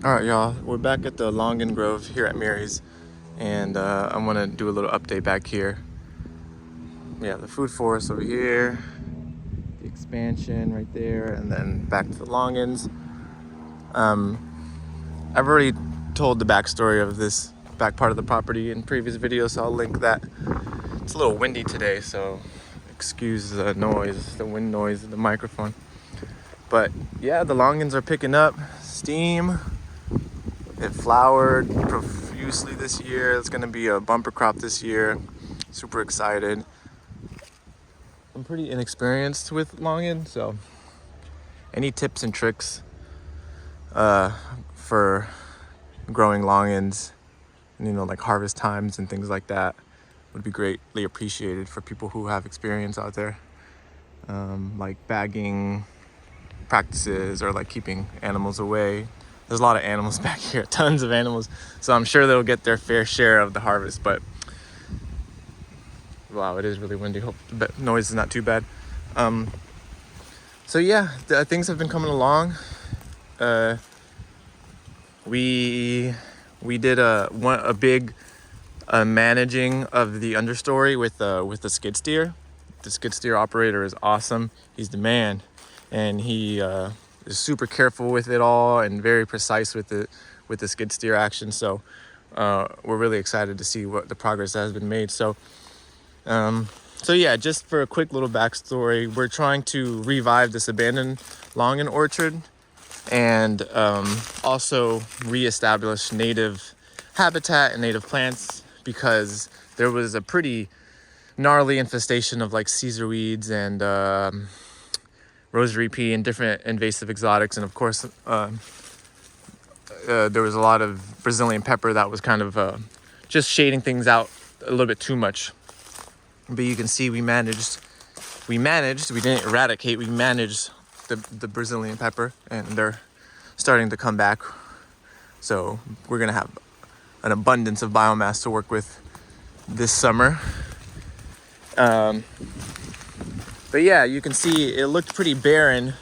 All right, y'all, we're back at the Longan Grove here at Mary's, and I want to do a little update back here. We have the food forest over here, the expansion right there, and then back to the Longans. I've already told the backstory of this back part of the property in previous videos, so I'll link that. It's a little windy today, so excuse the noise, the wind noise of the microphone. But yeah, the Longans are picking up steam. It flowered profusely this year. It's gonna be a bumper crop this year. Super excited. I'm pretty inexperienced with Longan, so any tips and tricks for growing Longans, like harvest times and things like that, would be greatly appreciated for people who have experience out there. Like bagging practices or like keeping animals away. There's a lot of animals back here, tons of animals. So I'm sure they'll get their fair share of the harvest, but wow, it is really windy. Hope the noise is not too bad. So yeah, things have been coming along. We did a big managing of the understory with the skid steer. The skid steer operator is awesome. He's the man, and he is super careful with it all and very precise with the skid steer action. So we're really excited to see what the progress that has been made. So yeah, just for a quick little backstory, we're trying to revive this abandoned Longan orchard and also reestablish native habitat and native plants, because there was a pretty gnarly infestation of like Caesar weeds and rosary pea and different invasive exotics, and of course there was a lot of Brazilian pepper that was kind of just shading things out a little bit too much. But you can see we didn't eradicate, we managed the Brazilian pepper, and they're starting to come back. So we're gonna have an abundance of biomass to work with this summer. But yeah, you can see it looked pretty barren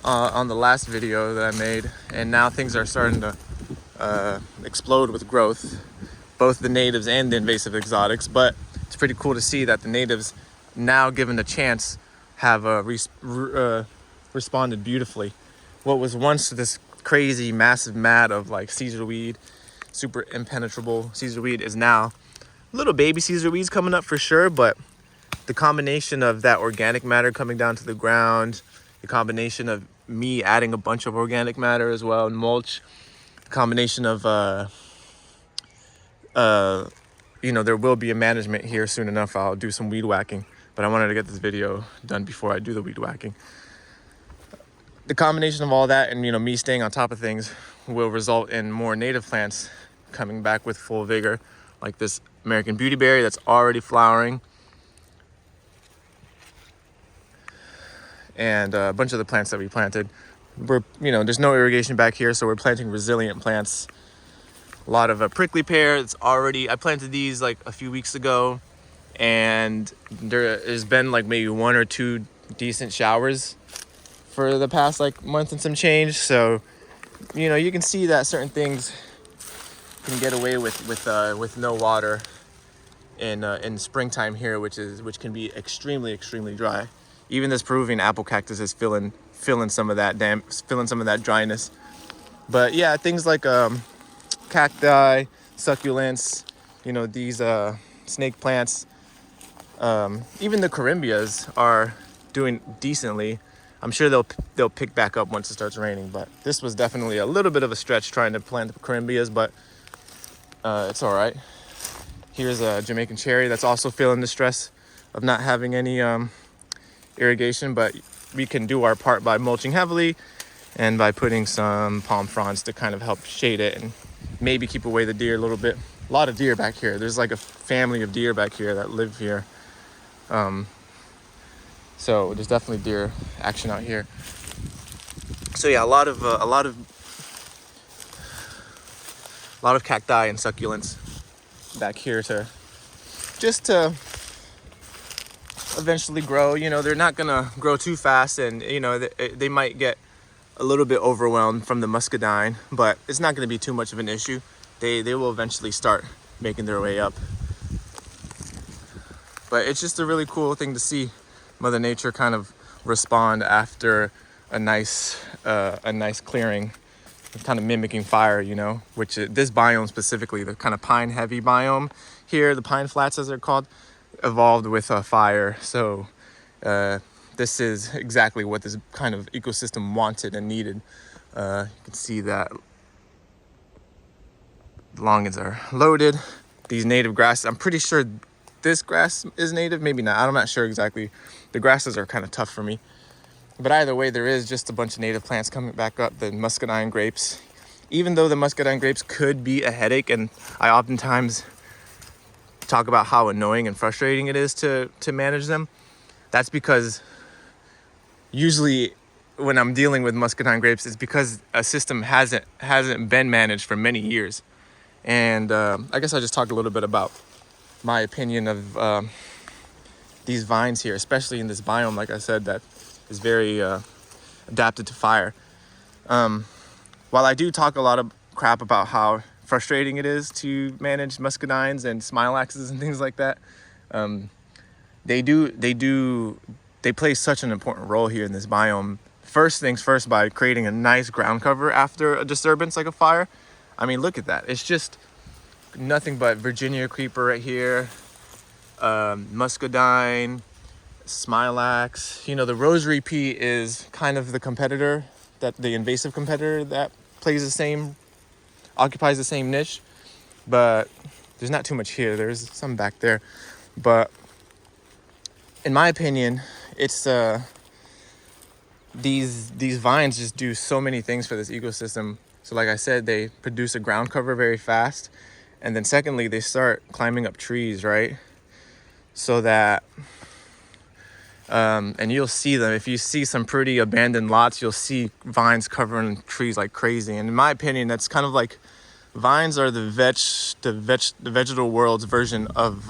on the last video that I made, and now things are starting to explode with growth, both the natives and the invasive exotics. But it's pretty cool to see that the natives, now given the chance, have responded beautifully. What was once this crazy massive mat of like Caesar weed, super impenetrable Caesar weed, is now little baby Caesar weeds coming up for sure. But the combination of that organic matter coming down to the ground, the combination of me adding a bunch of organic matter as well, and mulch, the combination of there will be a management here soon enough. I'll do some weed whacking, but I wanted to get this video done before I do the weed whacking. The combination of all that and me staying on top of things will result in more native plants coming back with full vigor, like this American beautyberry that's already flowering, and a bunch of the plants that we planted. There's no irrigation back here, so we're planting resilient plants. A lot of prickly pear. I planted these like a few weeks ago, and there has been like maybe 1 or 2 decent showers for the past like month and some change. So you can see that certain things can get away with no water in springtime here, which can be extremely dry. Even this Peruvian apple cactus is filling some of that dryness. But yeah, things like cacti, succulents, these snake plants, even the corymbias are doing decently. I'm sure they'll pick back up once it starts raining, but this was definitely a little bit of a stretch trying to plant the corymbias, but it's all right. Here's a Jamaican cherry that's also feeling the stress of not having any irrigation, but we can do our part by mulching heavily and by putting some palm fronds to kind of help shade it and maybe keep away the deer a little bit. A lot of deer back here. There's like a family of deer back here that live here. So there's definitely deer action out here. So yeah, a lot of cacti and succulents back here to eventually grow. They're not gonna grow too fast, and they might get a little bit overwhelmed from the muscadine, but it's not going to be too much of an issue. They will eventually start making their way up. But it's just a really cool thing to see Mother Nature kind of respond after a nice clearing, kind of mimicking fire, you know, which this biome specifically, the kind of pine heavy biome here, the pine flats as they're called, evolved with a fire. So this is exactly what this kind of ecosystem wanted and needed. You can see that the longans are loaded. These native grasses, I'm pretty sure this grass is native, maybe not. I'm not sure exactly. The grasses are kind of tough for me. But either way, there is just a bunch of native plants coming back up, the muscadine grapes. Even though the muscadine grapes could be a headache, and I oftentimes talk about how annoying and frustrating it is to manage them, that's because usually when I'm dealing with muscadine grapes, it's because a system hasn't been managed for many years. And I guess I'll just talk a little bit about my opinion of these vines here, especially in this biome, like I said, that is very adapted to fire. While I do talk a lot of crap about how frustrating it is to manage muscadines and smilaxes and things like that, they play such an important role here in this biome. First things first, by creating a nice ground cover after a disturbance like a fire. I mean, look at that. It's just nothing but Virginia creeper right here, muscadine, smilax. You know, the rosary pea is kind of the competitor, that the invasive competitor that occupies the same niche, but there's not too much here. There's some back there, but in my opinion, it's these vines just do so many things for this ecosystem. So like I said, they produce a ground cover very fast, and then secondly, they start climbing up trees, right? So that and you'll see them. If you see some pretty abandoned lots, you'll see vines covering trees like crazy. And in my opinion, that's kind of like, vines are the vegetable world's version of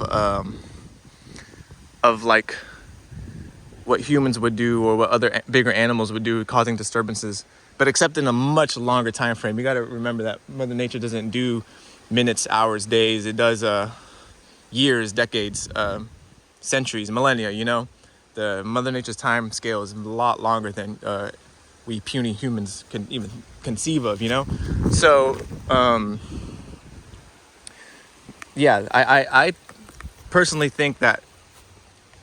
like what humans would do or what other bigger animals would do, causing disturbances, but except in a much longer time frame. You got to remember that Mother Nature doesn't do minutes, hours, days. It does years, decades, centuries, millennia, you know? The Mother Nature's time scale is a lot longer than we puny humans can even conceive of, you know? So, yeah, I personally think that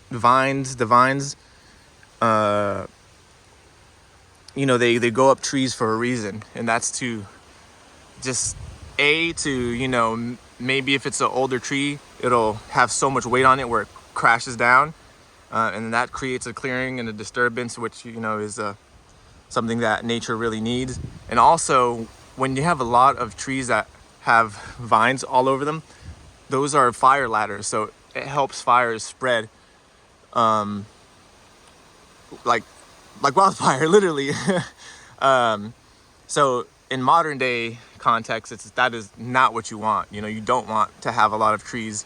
the vines, you know, they go up trees for a reason, and that's to just, you know, maybe if it's an older tree, it'll have so much weight on it where it crashes down. And that creates a clearing and a disturbance, which, you know, is something that nature really needs. And also, when you have a lot of trees that have vines all over them, those are fire ladders. So it helps fires spread like wildfire, literally. So in modern day context, that is not what you want. You know, you don't want to have a lot of trees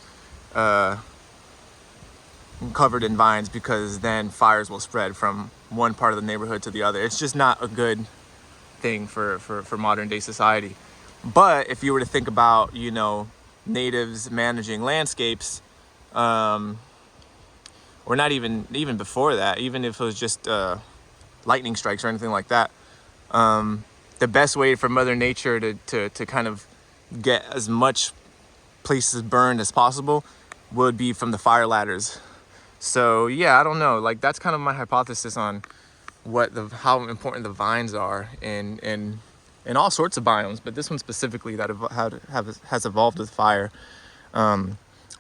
covered in vines, because then fires will spread from one part of the neighborhood to the other. It's just not a good thing for modern day society. But if you were to think about, you know, natives managing landscapes, or not even before that, even if it was just lightning strikes or anything like that, the best way for Mother Nature to kind of get as much places burned as possible would be from the fire ladders. So yeah, I don't know, like that's kind of my hypothesis on how important the vines are in all sorts of biomes, but this one specifically that has evolved with fire.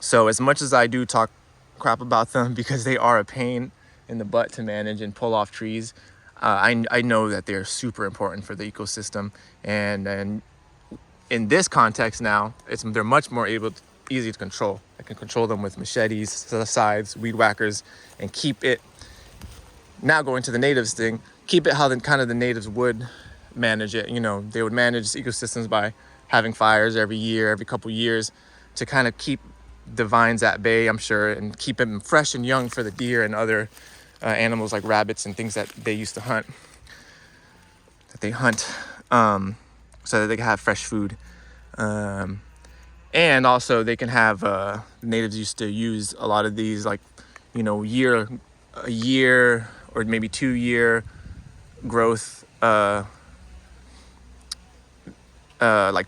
So as much as I do talk crap about them because they are a pain in the butt to manage and pull off trees, I know that they're super important for the ecosystem, and in this context now, they're much more easy to control. I can control them with machetes, scythes, weed whackers, and keep it, now going to the natives thing, keep it how the natives would manage it. You know, they would manage ecosystems by having fires every year, every couple years, to kind of keep the vines at bay, I'm sure, and keep them fresh and young for the deer and other animals like rabbits and things that they used to hunt, that they hunt, so that they can have fresh food. And also they can have, natives used to use a lot of these, like, you know, a year or maybe 2 year growth, like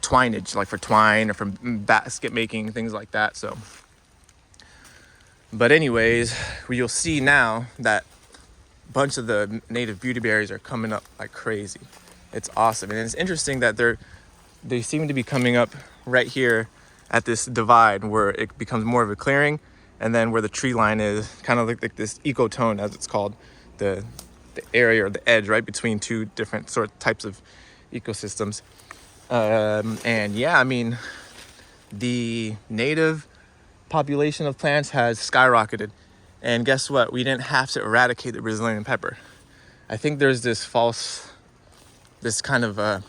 twineage, like for twine or for basket making, things like that. So, but anyways, you'll see now that a bunch of the native beauty berries are coming up like crazy. It's awesome. And it's interesting that they seem to be coming up right here at this divide where it becomes more of a clearing, and then where the tree line is, kind of like this ecotone, as it's called, the area or the edge right between two different types of ecosystems. And yeah, I mean, the native population of plants has skyrocketed. And guess what? We didn't have to eradicate the Brazilian pepper. I think there's this kind of,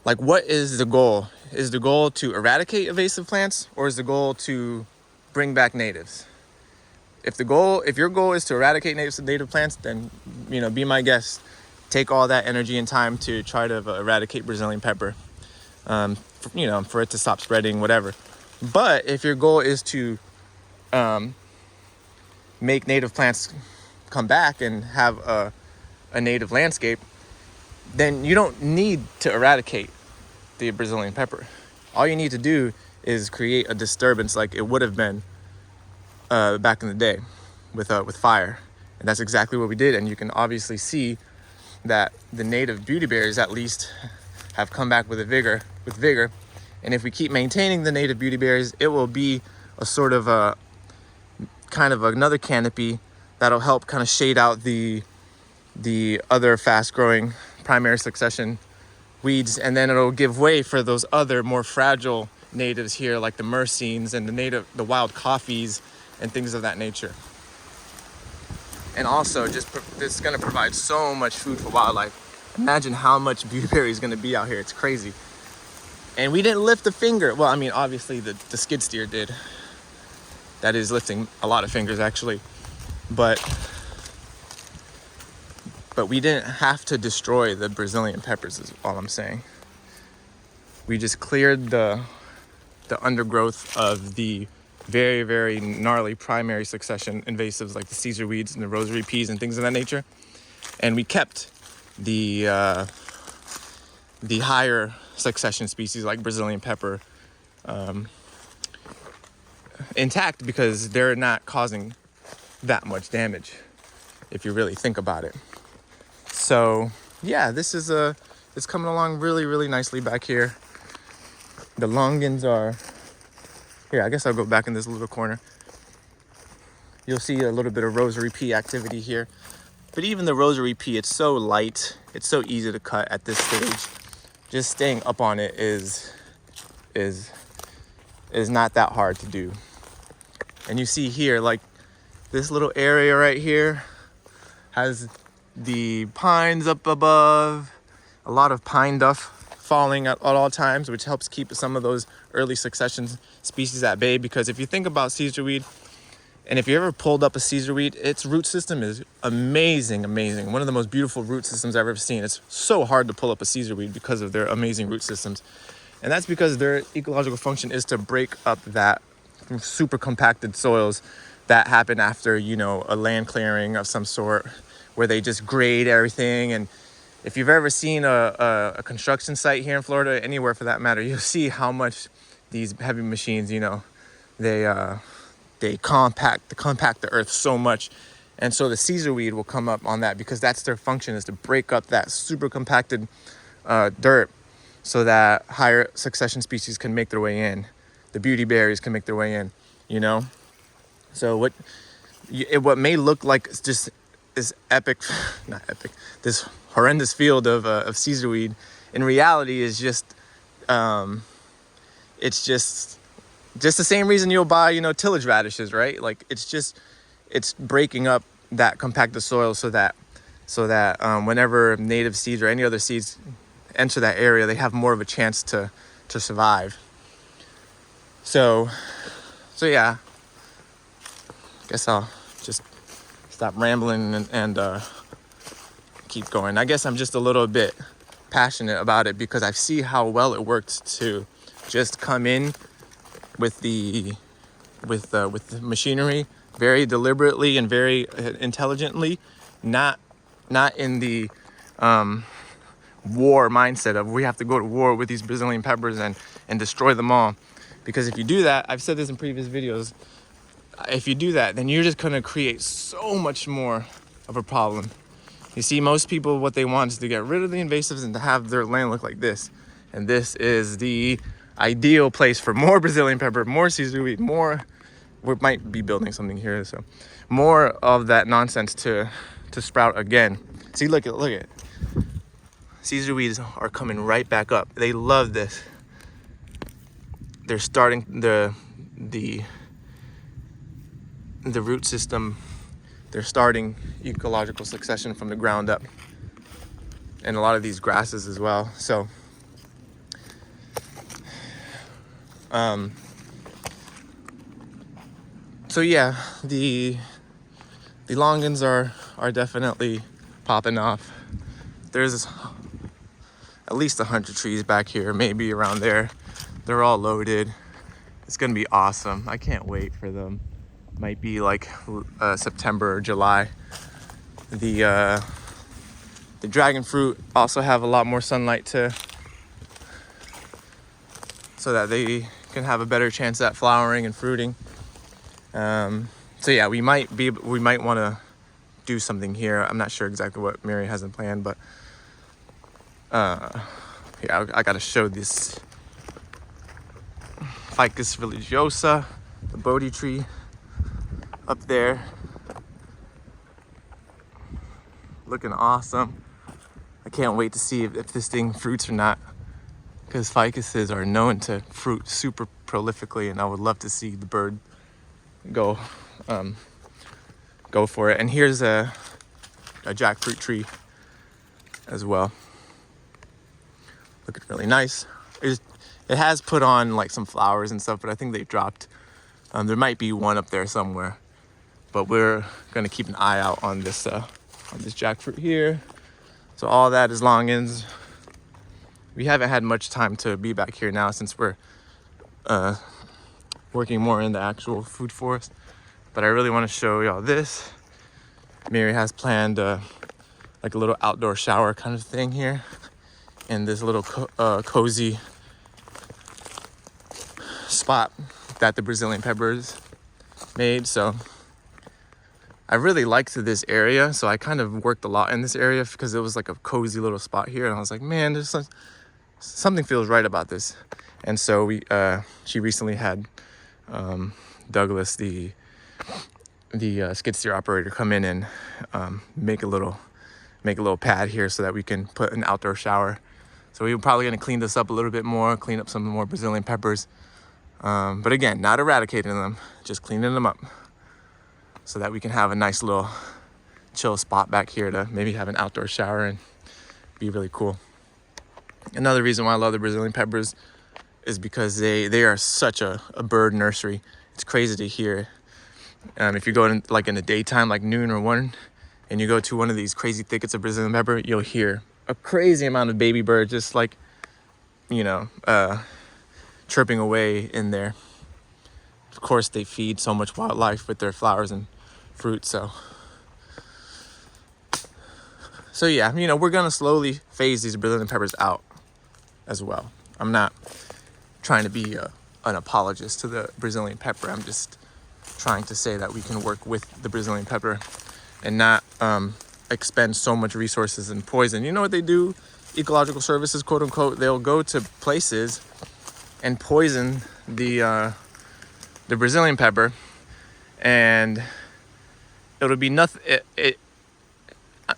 like, what is the goal? Is the goal to eradicate invasive plants, or is the goal to bring back natives? If your goal is to eradicate native plants, then, you know, be my guest. Take all that energy and time to try to eradicate Brazilian pepper, you know, for it to stop spreading, whatever. But if your goal is to make native plants come back and have a native landscape, then you don't need to eradicate the Brazilian pepper. All you need to do is create a disturbance like it would have been back in the day with fire. And that's exactly what we did. And you can obviously see that the native beauty berries at least have come back with vigor. And if we keep maintaining the native beauty berries, it will be a sort of a kind of another canopy that'll help kind of shade out the other fast growing primary succession weeds, and then it'll give way for those other more fragile natives here, like the myrcines and the wild coffees and things of that nature. And also, this is going to provide so much food for wildlife. Imagine how much beautyberry is going to be out here. It's crazy. And we didn't lift a finger. Well, I mean, obviously the skid steer did. That is lifting a lot of fingers, actually. But we didn't have to destroy the Brazilian peppers, is all I'm saying. We just cleared the undergrowth of the very, very gnarly primary succession invasives like the Caesar weeds and the rosary peas and things of that nature. And we kept the higher succession species like Brazilian pepper intact, because they're not causing that much damage if you really think about it. So yeah, this is it's coming along really, really nicely back here. The Longans are here. I guess I'll go back in this little corner. You'll see a little bit of rosary pea activity here. But even the rosary pea, it's so light. It's so easy to cut at this stage. Just staying up on it is not that hard to do. And you see here, like this little area right here has the pines up above, a lot of pine duff falling at all times, which helps keep some of those early succession species at bay. Because if you think about Caesar weed, and if you ever pulled up a Caesar weed, its root system is amazing. One of the most beautiful root systems I've ever seen. It's so hard to pull up a Caesar weed because of their amazing root systems. And that's because their ecological function is to break up that super compacted soils that happen after, you know, a land clearing of some sort, where they just grade everything. And if you've ever seen a construction site here in Florida, anywhere for that matter, you'll see how much these heavy machines, you know, they compact the earth so much. And so the Caesar weed will come up on that, because that's their function, is to break up that super compacted dirt so that higher succession species can make their way in. The beauty berries can make their way in, you know? So what may look like just this this horrendous field of Caesar weed, in reality is just, it's just the same reason you'll buy, you know, tillage radishes, right? Like it's breaking up that compacted soil so that whenever native seeds or any other seeds enter that area, they have more of a chance to survive. So yeah, guess I'll just stop rambling and keep going. I guess I'm just a little bit passionate about it because I see how well it worked to just come in with the machinery very deliberately and very intelligently, not in the war mindset of we have to go to war with these Brazilian peppers and destroy them all. Because if you do that, I've said this in previous videos, if you do that, then you're just going to create so much more of a problem. You see, most people, what they want is to get rid of the invasives and to have their land look like this. And this is the ideal place for more Brazilian pepper, more Caesar weed, more, we might be building something here, so more of that nonsense to sprout again. See, look at Caesar weeds are coming right back up. They love this. They're starting the root system. They're starting ecological succession from the ground up, and a lot of these grasses as well. So so yeah, the Longans are definitely popping off. There's at least 100 trees back here, maybe around there. They're all loaded. It's gonna be awesome. I can't wait for them. Might be like September or July. The dragon fruit also have a lot more sunlight so that they can have a better chance at flowering and fruiting. So yeah, we might want to do something here. I'm not sure exactly what Mary hasn't planned, but yeah, I gotta show this Ficus religiosa, the Bodhi tree up there, looking awesome. I can't wait to see if this thing fruits or not, because ficuses are known to fruit super prolifically, and I would love to see the bird go for it. And here's a jackfruit tree as well, looking really nice. It has put on like some flowers and stuff, but I think they've dropped. There might be one up there somewhere, but we're gonna keep an eye out on this jackfruit here. So all that is Longans. We haven't had much time to be back here now since we're working more in the actual food forest, but I really want to show y'all this. Mary has planned like a little outdoor shower kind of thing here in this little cozy spot that the Brazilian peppers made. So I really liked this area, so I kind of worked a lot in this area because it was like a cozy little spot here, and I was like, man, there's something feels right about this. And so she recently had Douglas, the skid steer operator, come in and make a little pad here so that we can put an outdoor shower. So we're probably going to clean this up a little bit more, clean up some more Brazilian peppers. But again, not eradicating them, just cleaning them up so that we can have a nice little chill spot back here to maybe have an outdoor shower and be really cool. Another reason why I love the Brazilian peppers is because they are such a bird nursery. It's crazy to hear. If you go in like in the daytime, like noon or 1, and you go to one of these crazy thickets of Brazilian pepper, you'll hear a crazy amount of baby birds just like, chirping away in there. Of course, they feed so much wildlife with their flowers and fruit. So yeah, we're gonna slowly phase these Brazilian peppers out as well. I'm not trying to be an apologist to the Brazilian pepper. I'm just trying to say that we can work with the Brazilian pepper and not expend so much resources and poison. You know what they do? Ecological services, quote unquote, they'll go to places and poison the Brazilian pepper, and it'll be nothing.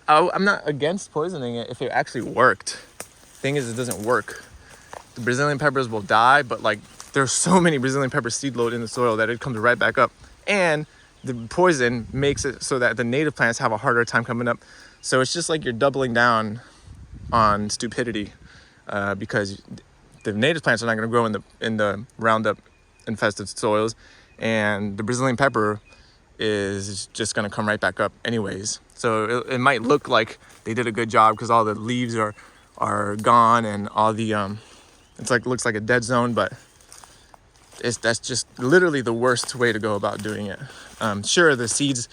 I'm not against poisoning it if it actually worked. Thing is, it doesn't work. The Brazilian peppers will die, but like there's so many Brazilian pepper seed load in the soil that it comes right back up, and the poison makes it so that the native plants have a harder time coming up. So it's just like you're doubling down on stupidity, because the native plants are not going to grow in the Roundup infested soils, and the Brazilian pepper is just gonna come right back up anyways. So it might look like they did a good job because all the leaves are gone and all the it's like looks like a dead zone, but that's just literally the worst way to go about doing it. Sure, the seeds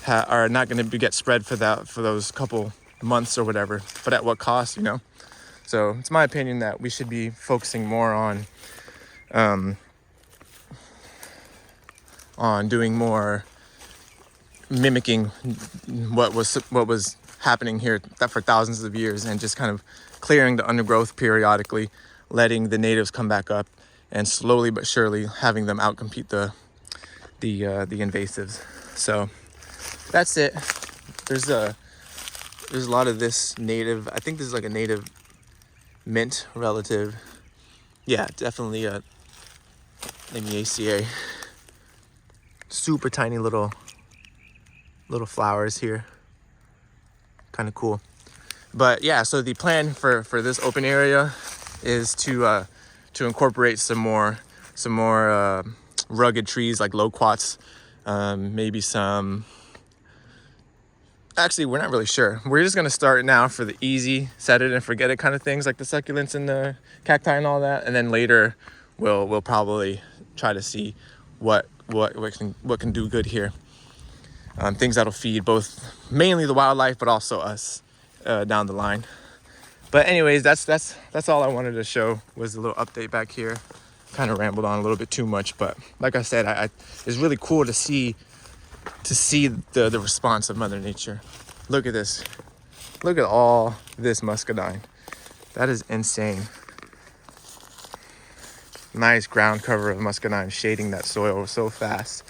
are not going to get spread for those couple months or whatever, but at what cost, you know? So it's my opinion that we should be focusing more on doing more mimicking what was happening here for thousands of years, and just kind of clearing the undergrowth periodically, letting the natives come back up, and slowly but surely having them outcompete the invasives. So that's it. There's a lot of this native. I think this is like a native mint relative. Yeah, definitely a Lamiaceae. Super tiny little flowers here. Kind of cool. But yeah, so the plan for this open area is to incorporate some more rugged trees like loquats, maybe some. Actually, we're not really sure. We're just gonna start now for the easy, set it and forget it kind of things, like the succulents and the cacti and all that, and then later we'll probably try to see what can do good here. Things that'll feed both mainly the wildlife, but also us down the line. But anyways, that's all I wanted to show, was a little update back here. Kind of rambled on a little bit too much, but like I said, it's really cool to see the response of Mother Nature. Look at this. Look at all this muscadine. That is insane. Nice ground cover of muscadine shading that soil so fast,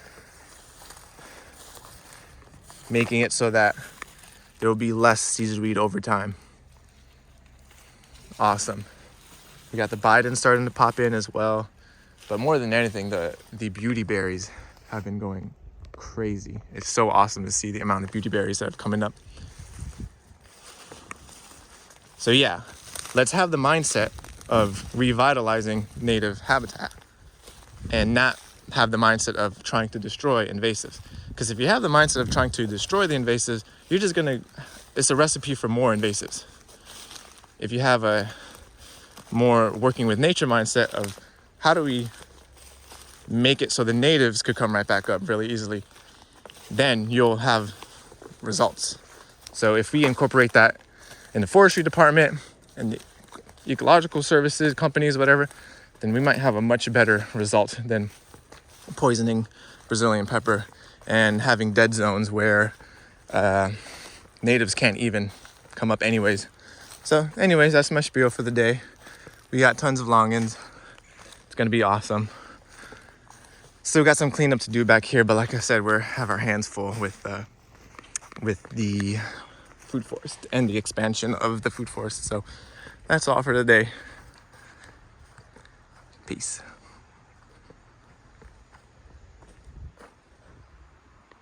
making it so that there will be less Caesar weed over time. Awesome. We got the Biden starting to pop in as well. But more than anything, the beauty berries have been going crazy. It's so awesome to see the amount of beauty berries that have coming up. So yeah, let's have the mindset of revitalizing native habitat and not have the mindset of trying to destroy invasives. Because if you have the mindset of trying to destroy the invasives, it's a recipe for more invasives. If you have a more working with nature mindset of how do we make it so the natives could come right back up really easily, then you'll have results. So if we incorporate that in the forestry department and the ecological services companies, whatever, then we might have a much better result than poisoning Brazilian pepper and having dead zones where natives can't even come up anyways. So anyways, that's my spiel for the day. We got tons of longans. It's gonna be awesome. Still got some cleanup to do back here, but like I said, we have our hands full with the food forest and the expansion of the food forest. So that's all for today. Peace.